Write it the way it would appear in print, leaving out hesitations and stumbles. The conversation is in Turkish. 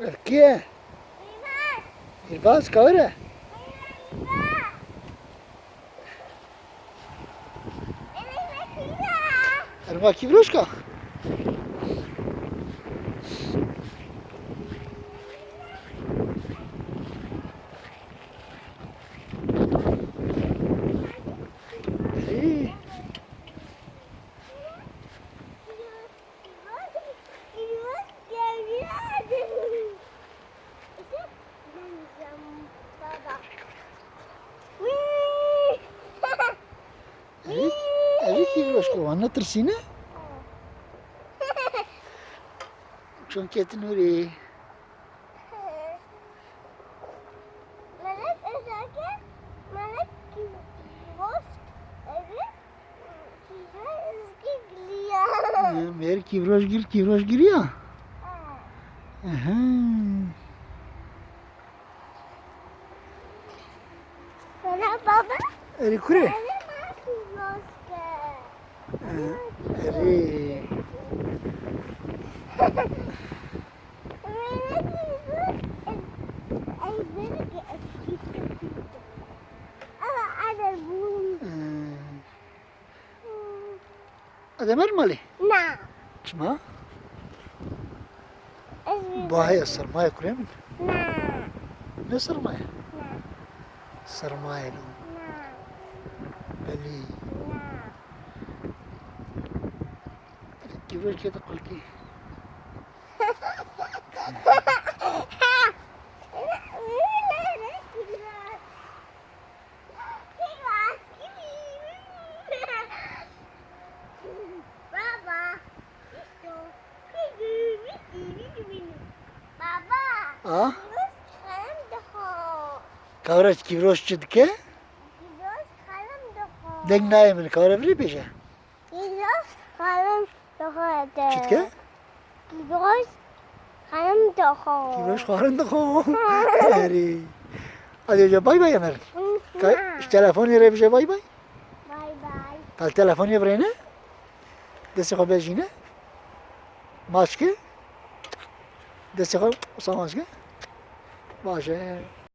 Erkeğe. İlbaz kavre. Erma kivroşka. İyi. Evi kivroşka. Anlatırsın ne? Çünkü nuri. Mer kivroş giriyor. Aha. Baba. Eri kure. Eri. Ademir mali. Na. Çma. Bahaya sarmaya kure mi? Na. Ne sarmaya? Na. Sarmaya lo. Na. Beli. Na. Kivroş kete kulki. Ah? Kavraç kivroş çıdke? Deng nae min kavra biri peşe. Çıdke? Kivroş karın da ko. Eri. Hadi hoca bay bay Ömer. Telefon yere bir şey bay bay. Bye bye. Kal telefon yere ne? Desi ko bejine. Maske. Desi ko samaske. Başı.